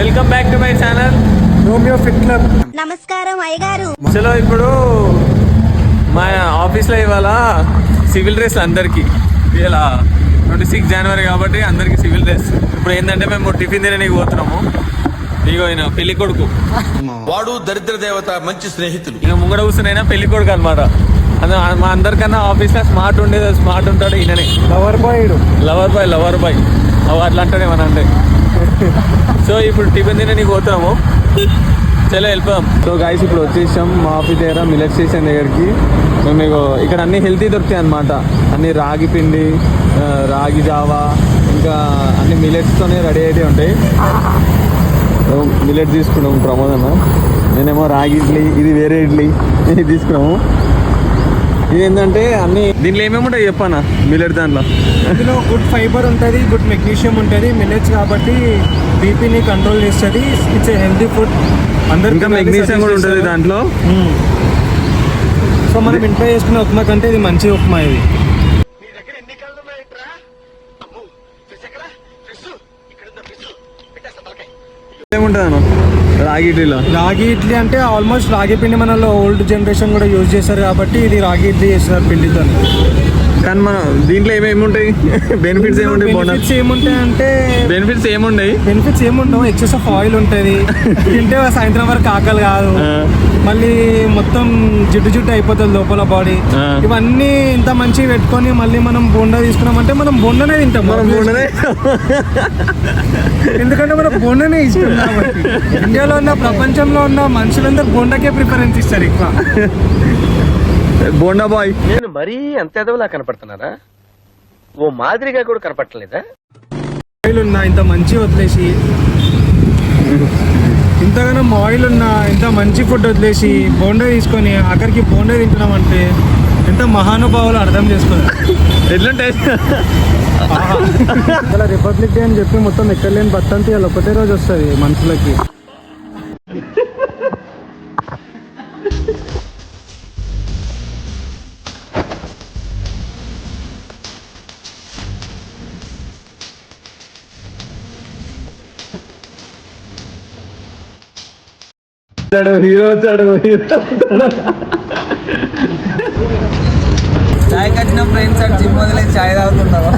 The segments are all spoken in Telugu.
Welcome back to my channel Romeo fit club. నమస్కారం అయ్యగారు. చలో ఇప్పుడు మా ఆఫీస్లో ఇవాళ సివిల్ డ్రెస్ అందరికీ ఇలా 26 జనవరి కాబట్టి అందరికీ సివిల్ డ్రెస్. ఇప్పుడు ఏంటంటే మేము టిఫిన్ తినడానికి పోతున్నాము. ఇగో ఈయన పెళ్లి కొడుకు, వాడు దరిద్ర దేవత, మంచి స్నేహితులు. ఇక ముంగడ కూర్చునైనా పెళ్లి కొడుకు అనమాట. మా అందరికన్నా ఆఫీస్లో స్మార్ట్ ఉంటాడు ఈయననే. లవర్ బాయ్ అట్లా అంటాడే మన అంటే. సో ఇప్పుడు టిఫిన్ తినడానికి పోతున్నాము. చలో వెళ్ళిపోదాం. సో గాయస్ ఇప్పుడు వచ్చేసాం మా ఆఫీస్ దగ్గర మిల్లెట్ స్టేషన్ దగ్గరికి. మేము ఇక్కడ అన్ని హెల్తీ దొరుకుతాయి అన్నమాట. అన్ని రాగి పిండి, రాగి జావా, ఇంకా అన్ని మిల్లెట్స్తోనే రెడీ అయితే ఉంటాయి. మిల్లెట్ తీసుకున్నాము ప్రమోద్ అన్న, నేనేమో రాగి ఇడ్లీ, ఇది వేరే ఇడ్లీ ఇది తీసుకున్నాము. ఇది ఏంటంటే అన్ని దీంట్లో ఏమేమి ఉంటాయి చెప్పానా మిల్లెట్ దాంట్లో. ఇందులో గుడ్ ఫైబర్ ఉంటుంది, గుడ్ మెగ్నీషియం ఉంటుంది. మిల్లెట్స్ కాబట్టి బీపీని కంట్రోల్ చేస్తుంది. It's a healthy food. ఇంకా మెగ్నీషియం కూడా ఉంటుంది దాంట్లో. సో మనం ఇంట్లో చేసుకునే ఉప్మా కంటే ఇది మంచి ఉప్మా. ఇది ఏముంటుంది అన్న రాగి ఇడ్లీ అంటే ఆల్మోస్ట్ రాగి పిండి మనలో ఓల్డ్ జనరేషన్ కూడా యూజ్ చేస్తారు కాబట్టి ఇది రాగి ఇడ్లీ చేస్తారు పిండితో. కానీ మన దీంట్లో ఏమేమి ఉంటాయి బెనిఫిట్స్ ఏముంటాయి? బెనిఫిట్స్ ఏముండవు. ఎక్సెస్ ఆఫ్ ఆయిల్ ఉంటుంది. తింటే సాయంత్రం వరకు ఆకలి కాదు. మళ్ళీ మొత్తం జిడ్డు అయిపోతుంది లోపల బాడీ. ఇవన్నీ ఇంత మంచిగా పెట్టుకొని మళ్ళీ మనం బోండా తీసుకున్నామంటే మనం బోండానే తింటాం. ఎందుకంటే మనం బోండానే ఇష్టం కాబట్టి. ఇండియాలో ఉన్న ప్రపంచంలో ఉన్న మనుషులందరూ బోండాకే ప్రిఫరెన్స్ ఇస్తారు ఎక్కువ. బోండా బాయ్. నేను మరీ అంత ఎదవలా కనపడుతున్నారా? ఓ మాదిరిగా కూడా కనపడలేదా? ఆయిల్ ఉన్నా ఇంత మంచి వదిలేసి, ఇంతగానో ఆయిల్ ఉన్నా ఇంత మంచి ఫుడ్ వదిలేసి బోండా తీసుకొని ఆఖరికి బోండా తింటున్నాం అంటే ఎంత మహానుభావులు అర్థం చేసుకోవాలి. ఎట్లుంటే ఇలా రిపబ్లిక్ డే అని చెప్పి మొత్తం ఎక్కడలేని బత్తంతి వాళ్ళు ఒకటే రోజు వస్తుంది మనుషులకి. హీరో వచ్చాడు. చాయ్ కట్టిన ఫ్రెండ్స్ అటు జిమ్ వదిలే చాయ్ తాగుతున్నావా?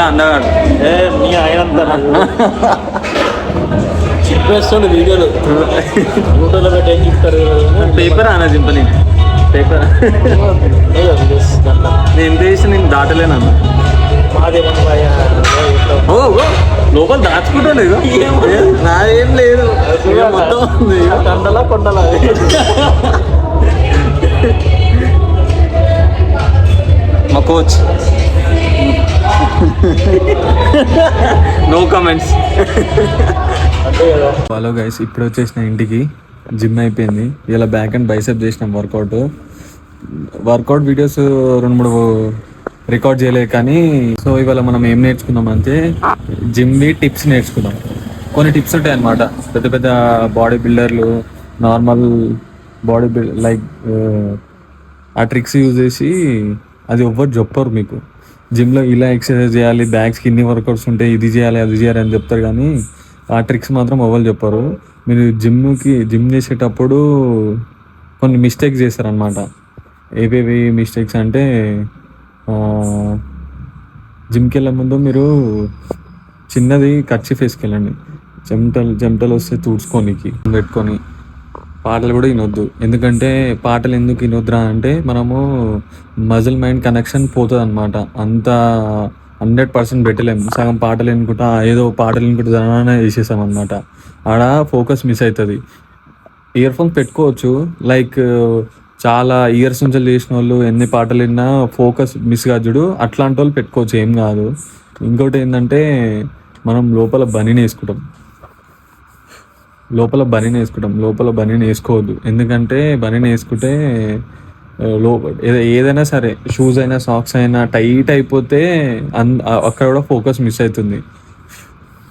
అందగాడు. నీ ఆయన చెప్పేస్తుండే వీడియోలు ఫోటోలో పెట్టి ఏం చెప్తారు. పేపర్ అన్న జింపని పేపర్ నేను చేసి నేను దాటలేనన్నా. ఓ లోపల దాచుకుంటలేదు నాదేం లేదు మొత్తం ఉంది. కొండలా కొండలా మా coach no comments. Hello guys, ఇప్పుడు వచ్చేసిన ఇంటికి. జిమ్ అయిపోయింది. ఇలా బ్యాక్ అండ్ బైసెప్ చేసినాం వర్కౌట్ వీడియోస్ 2-3 రికార్డ్ చేయలేదు కానీ. సో ఇవాళ మనం ఏం నేర్చుకున్నాం అంటే జిమ్వి టిప్స్ నేర్చుకున్నాం. కొన్ని టిప్స్ ఉంటాయి అన్నమాట. పెద్ద పెద్ద బాడీ బిల్డర్లు నార్మల్ బాడీ లైక్ ఆ ట్రిక్స్ యూజ్ చేసి అది ఎవ్వరు చెప్పరు మీకు. జిమ్లో ఇలా ఎక్సర్సైజ్ చేయాలి, బ్యాక్స్కి ఇన్ని వర్కౌట్స్ ఉంటాయి, ఇది చేయాలి అది చేయాలి అని చెప్తారు కానీ ఆ ట్రిక్స్ మాత్రం ఎవరు చెప్పరు. మీరు జిమ్ చేసేటప్పుడు కొన్ని మిస్టేక్స్ చేస్తారనమాట. ఏవేవి మిస్టేక్స్ అంటే జిమ్కి వెళ్ళే ముందు మీరు చిన్నది కర్చీఫ్ వేసుకెళ్ళండి. చెమటలు వస్తే తుడుచుకోనికి పెట్టుకొని. పాటలు కూడా వినొద్దు. ఎందుకంటే పాటలు ఎందుకు వినొద్దురా అంటే మనము మజిల్ మైండ్ కనెక్షన్ పోతుంది అనమాట. అంత 100% పెట్టలేము. సగం పాటలు వినుకుంటా ఏదో పాటలు వినుకుంటా జనానే చేసేసాం అనమాట. ఆడ ఫోకస్ మిస్ అవుతుంది. ఇయర్ ఫోన్స్ పెట్టుకోవచ్చు. లైక్ చాలా ఇయర్స్ నుంచి చేసిన వాళ్ళు ఎన్ని పాటలు విన్నా ఫోకస్ మిస్ కాదు. అట్లాంటి వాళ్ళు పెట్టుకోవచ్చు, ఏం కాదు. ఇంకోటి ఏంటంటే మనం లోపల బనీని వేసుకుంటాం. లోపల బనీని వేసుకోవద్దు. ఎందుకంటే బనీని వేసుకుంటే ఏదైనా సరే షూస్ అయినా సాక్స్ అయినా టైట్ అయిపోతే అక్కడ కూడా ఫోకస్ మిస్ అవుతుంది.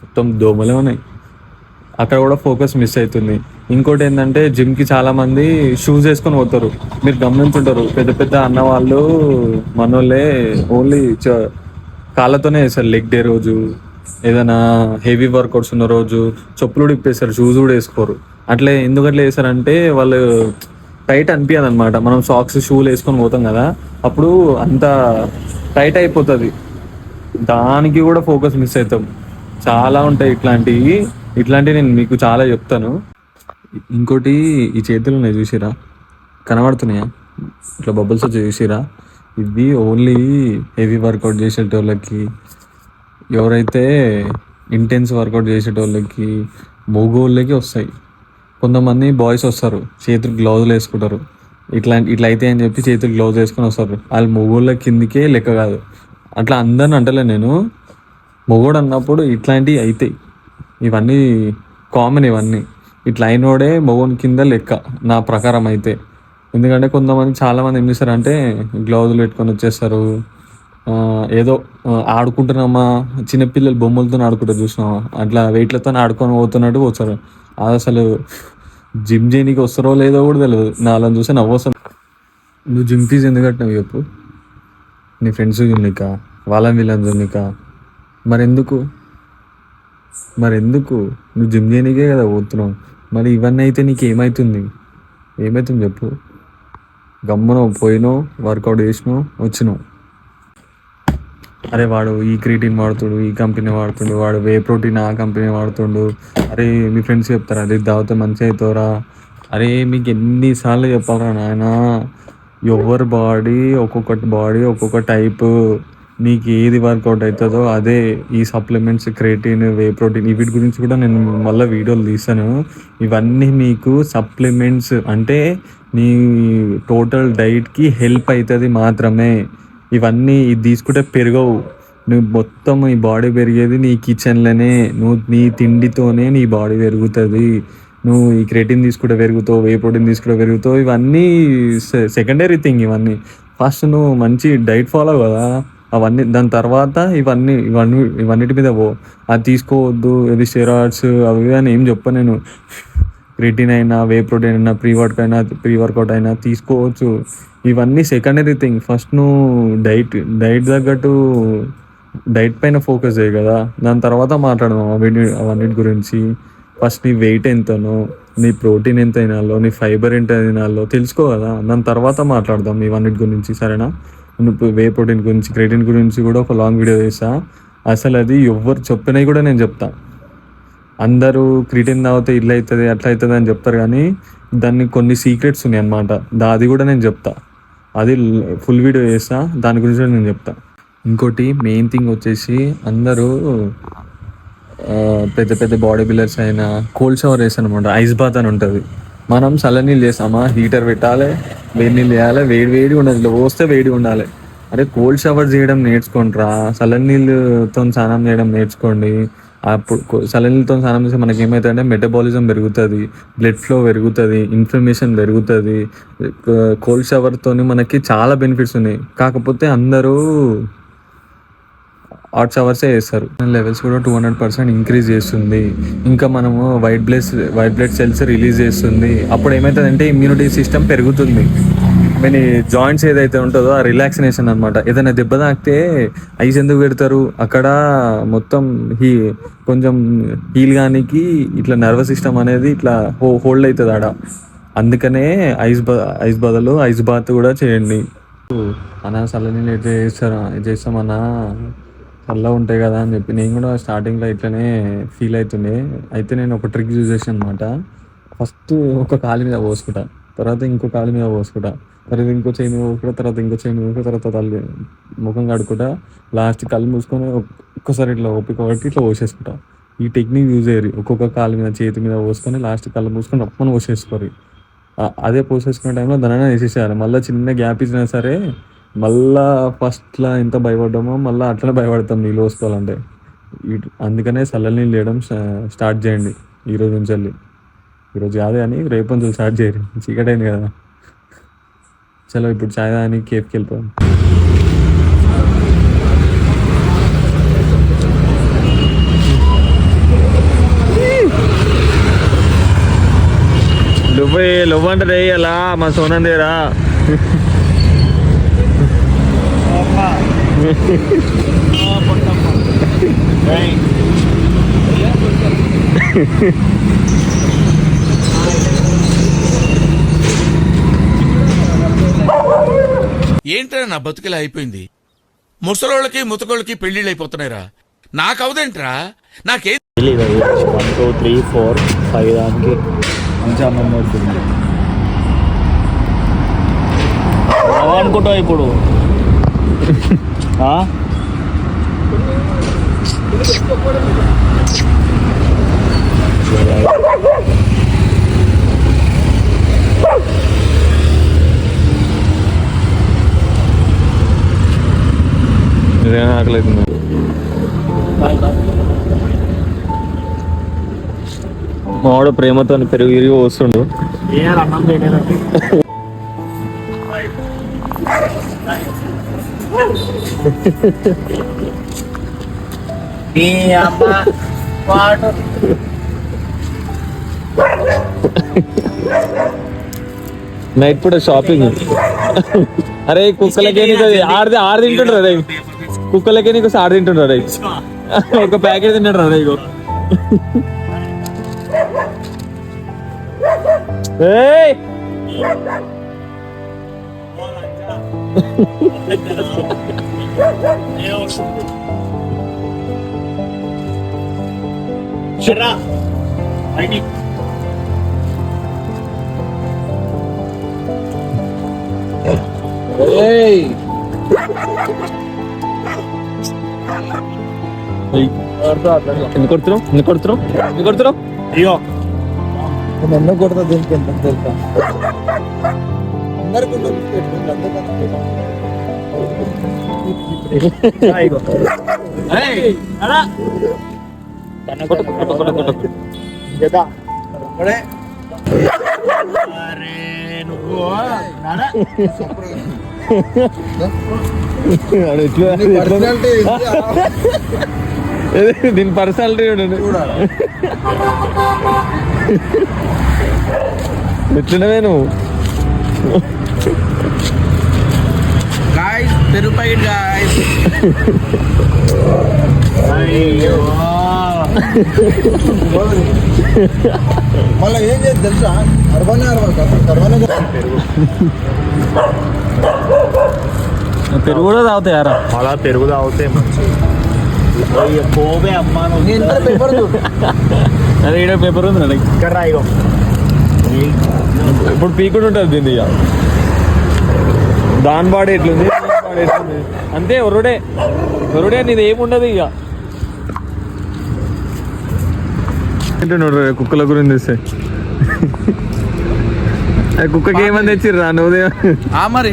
మొత్తం దోమలే ఉన్నాయి, అక్కడ కూడా ఫోకస్ మిస్ అవుతుంది. ఇంకోటి ఏంటంటే జిమ్కి చాలామంది షూస్ వేసుకొని పోతారు. మీరు గమనించుంటారు, పెద్ద పెద్ద అన్న వాళ్ళు మనోళ్ళే ఓన్లీ కాళ్ళతోనే వేస్తారు. లెగ్ డే రోజు, ఏదైనా హెవీ వర్కౌట్స్ ఉన్న రోజు చెప్పులు కూడా ఇప్పేస్తారు, షూస్ కూడా వేసుకోరు. అట్లా ఎందుకట్లా వేస్తారంటే వాళ్ళు టైట్ అనిపించదు అనమాట. మనం సాక్స్ షూలు వేసుకొని పోతాం కదా, అప్పుడు అంత టైట్ అయిపోతుంది. దానికి కూడా ఫోకస్ మిస్ అవుతాం. చాలా ఉంటాయి ఇట్లాంటివి నేను మీకు చాలా చెప్తాను. ఇంకోటి, ఈ చేతులు ఉన్నాయి చూసిరా, కనబడుతున్నాయా ఇట్లా బబుల్స్ వచ్చి చూసిరా? ఇవి ఓన్లీ హెవీ వర్కౌట్ చేసేటోళ్ళకి, ఎవరైతే ఇంటెన్స్ వర్కౌట్ చేసేటోళ్ళకి, మగోళ్ళకి వస్తాయి. కొంతమంది బాయ్స్ వస్తారు, చేతులు గ్లౌజులు వేసుకుంటారు. ఇట్లా అయితే అని చెప్పి చేతులు గ్లౌజ్ వేసుకొని వస్తారు. వాళ్ళు మగోళ్ళ కిందికే లెక్క కాదు. అట్లా అందరిని అంటలే నేను. మొగోడు అన్నప్పుడు ఇట్లాంటివి అవుతాయి. ఇవన్నీ కామన్. ఇవన్నీ ఇట్లా అయినోడే మొగోని కింద లెక్క నా ప్రకారం అయితే. ఎందుకంటే చాలామంది ఏం చేస్తారంటే గ్లౌజులు పెట్టుకొని వచ్చేస్తారు. ఏదో ఆడుకుంటున్నామా, చిన్నపిల్లలు బొమ్మలతో ఆడుకుంటారు చూసినామా, అట్లా వెయిట్లతో ఆడుకొని పోతున్నట్టు పోతారు. అది అసలు జిమ్ చేయడానికి వస్తారో లేదో కూడా తెలియదు. నా అలా చూస్తే నవ్వొస్తుంది. నువ్వు జిమ్ ఫీజు ఎందుకు కట్టినావు చెప్పు? నీ ఫ్రెండ్స్ చూడనిక, వీళ్ళని చూడనిక? మరెందుకు నువ్వు జిమ్ చేయడానికే కదా పోతున్నావు. మరి ఇవన్నీ అయితే నీకు ఏమవుతుంది చెప్పు? గమ్మున పోయినావు, వర్కౌట్ చేసినావు, వచ్చినావు. అరే వాడు ఈ క్రియేటిన్ వాడుతుడు, ఈ కంపెనీ వాడుతుండు, వాడు వే ప్రోటీన్ ఆ కంపెనీ వాడుతుండు. అరే మీ ఫ్రెండ్స్ చెప్తారా అది తాగితే మంచిగా అవుతారా? అరే మీకు ఎన్నిసార్లు చెప్పాలరా నాయన? ఎవరి బాడీ ఒక్కొక్క టైపు. నీకు ఏది వర్కౌట్ అవుతుందో అదే. ఈ సప్లిమెంట్స్ క్రియేటిన్, వే ప్రోటీన్ వీటి గురించి కూడా నేను మళ్ళీ వీడియోలు తీస్తాను. ఇవన్నీ మీకు సప్లిమెంట్స్ అంటే నీ టోటల్ డైట్కి హెల్ప్ అవుతుంది మాత్రమే. ఇవన్నీ ఇది తీసుకుంటే పెరగవు. నువ్వు మొత్తం ఈ బాడీ పెరిగేది నీ కిచెన్లోనే. నీ తిండితోనే నీ బాడీ పెరుగుతుంది. నువ్వు ఈ క్రియేటిన్ తీసుకుంటే పెరుగుతావు, వే ప్రోటీన్ తీసుకుంటే పెరుగుతావు. ఇవన్నీ సెకండరీ థింగ్. ఇవన్నీ ఫస్ట్ నువ్వు మంచి డైట్ ఫాలో కదా, అవన్నీ దాని తర్వాత ఇవన్నిటి మీద అది తీసుకోవద్దు, ఇది స్టెరాయిడ్స్ అవి అని ఏం చెప్పను నేను. క్రియేటిన్ అయినా, వే ప్రోటీన్ అయినా, ప్రీ వర్కౌట్ అయినా తీసుకోవచ్చు. ఇవన్నీ సెకండరీ థింగ్. ఫస్ట్ నువ్వు డైట్ తగ్గట్టు డైట్ పైన ఫోకస్ చేయి కదా, దాని తర్వాత మాట్లాడదాం అవన్నిటి గురించి. ఫస్ట్ నీ వెయిట్ ఎంతనో, నీ ప్రోటీన్ ఎంత తినాలో, నీ ఫైబర్ ఎంత తినాలో తెలుసుకో కదా, దాని తర్వాత మాట్లాడదాం ఇవన్నిటి గురించి, సరేనా? నువ్వు వే ప్రోటీన్ గురించి, క్రియేటిన్ గురించి కూడా ఒక లాంగ్ వీడియో చేస్తా. అసలు అది ఎవ్వరు చెప్పినవి కూడా నేను చెప్తా. అందరూ క్రిటిన్ తాగితే ఇట్లా అవుతుంది అట్లా అవుతుంది అని చెప్తారు, కానీ దాన్ని కొన్ని సీక్రెట్స్ ఉన్నాయి అన్నమాట. అది కూడా నేను చెప్తా. అది ఫుల్ వీడియో చేస్తా, దాని గురించి కూడా నేను చెప్తా. ఇంకోటి మెయిన్ థింగ్ వచ్చేసి, అందరూ పెద్ద పెద్ద బాడీ బిల్డర్స్ అయినా కోల్డ్ షవర్ వేస్తాను అనమాట. ఐస్ బాత్ అని ఉంటుంది. మనం చల్ల నీళ్ళు చేస్తామా, హీటర్ పెట్టాలి, వేడి నీళ్ళు వేయాలి, వేడి ఉండదు, ఇట్లా పోస్తే వేడి ఉండాలి. అరే కోల్డ్ షవర్ చేయడం నేర్చుకుంటారా, చల్ల నీళ్ళతో స్నానం చేయడం నేర్చుకోండి. అప్పుడు చల్ల నీళ్ళతో స్నానం చేస్తే మనకి ఏమవుతుందంటే మెటబాలిజం పెరుగుతుంది, బ్లడ్ ఫ్లో పెరుగుతుంది, ఇన్ఫ్లమేషన్ పెరుగుతుంది. కోల్డ్ షవర్తో మనకి చాలా బెనిఫిట్స్ ఉన్నాయి. కాకపోతే అందరూ హాట్ షవర్సే చేస్తారు. లెవెల్స్ కూడా 200% ఇంక్రీజ్ చేస్తుంది. ఇంకా మనము వైట్ బ్లడ్ సెల్స్ రిలీజ్ చేస్తుంది. అప్పుడు ఏమవుతుందంటే ఇమ్యూనిటీ సిస్టమ్ పెరుగుతుంది. మన జాయింట్స్ ఏదైతే ఉంటుందో ఆ రిలాక్సినేషన్ అనమాట. ఏదైనా దెబ్బ తాకితే ఐస్ ఎందుకు పెడతారు, అక్కడ మొత్తం కొంచెం హీల్ గానికి ఇట్లా నర్వస్ సిస్టమ్ అనేది ఇట్లా హోల్డ్ అవుతుంది ఆడ. అందుకనే ఐస్ బదులు ఐస్ బాత్ కూడా చేయండి. అన్నా చల్లనీళ్ళు ఎట్లా చేస్తామన్నా, చల్లగా ఉంటాయి కదా అని చెప్పి నేను కూడా స్టార్టింగ్లో ఇట్లనే ఫీల్ అవుతుండే. అయితే నేను ఒక ట్రిక్ యూజ్ చేసాను అనమాట. ఫస్ట్ ఒక కాలు మీద పోసుకుంటా, తర్వాత ఇంకో కాలు మీద పోసుకుంటా, తర్వాత ఇంకో చేయి మీద పోసుకుంటా, తర్వాత ఇంకో చేయి మీద పోసుకుంటా, తర్వాత తల్లి ముఖం కడుకుంటా, లాస్ట్ కళ్ళు మూసుకొని ఒక్కసారి ఇట్లా ఓపిక పట్టి ఇట్లా పోసేసుకుంటా. ఈ టెక్నిక్ యూజ్ అయ్యి ఒక్కొక్క కాలు మీద చేతి మీద పోసుకొని లాస్ట్ కళ్ళు మూసుకొని రప్పని పోసేసుకోరు. అదే పోసేసుకునే టైంలో దానినే వేసేసేయాలి. మళ్ళీ చిన్న గ్యాప్ ఇచ్చినా సరే మళ్ళా ఫస్ట్లో ఎంత భయపడ్డామో మళ్ళీ అట్లనే భయపడతాం నీళ్ళు పోసుకోవాలంటే. అందుకనే చల్ల నీళ్ళు వేయడం స్టార్ట్ చేయండి ఈరోజు నుంచి వెళ్ళి. ఈరోజు కాదు కానీ రేపు నుంచి స్టార్ట్ చేయరు, చీకటి అయింది కదా. చలో ఇప్పుడు చాయ్ తాగడానికి కేఫ్కి వెళ్ళిపోయాం. లొవ్వ అంటే వేయాలా మా సోనందేరా. ఏంట్రా నా బతుకిలా అయిపోయింది. ముసలోళ్ళకి ముతకోళ్ళకి పెళ్లిళ్ళు అయిపోతున్నాయిరా. నాకవుదేంట్రా, నాకేం 1 2 3 4 5 దానికి మంచిగా అమ్మవుతుంది అనుకుంటావు ఇప్పుడు. నిజంగా ఆకలిస్తుంది. మావాడు ప్రేమతో పెరుగు ఇరిగి వస్తుండు. నైట్ పూట షాపింగ్. అరే కుక్కలకే ఆరు తింటుండ్రు. అరే కుక్కలకే నీకు ఆరు తింటుండ్రు. అరే ఒక ప్యాకెట్ తింటాడు. అరే ఇగో ఎందుకు కొడుతున్నావు? అయ్యో నన్ను కొడతా దీనికి ఎంత తెలుసా. దీని పర్సనాలిటీ ఎట్లున్నవే నువ్వు. పెరుగు ప్యాకెట్ గాయ్స్. మళ్ళీ ఏం చేసి తెలుసా, పెరుగు కూడా తాగుతాయారా? అలా పెరుగు తాగితే మంచి పోవే అమ్మా అదే ఈడ పేపర్ ఉంది నాకు ఇక్కడ రాయిగో ఇప్పుడు పీకుడు ఉంటుంది దీన్ని ఇక దాని బాడీ ఎట్లుంది అంతే ఒరుడే నీది ఏముండదు ఇక కుక్కల గురించి తెస్తే కుక్కకి ఏమని తెచ్చిర్రా నువ్వు మరి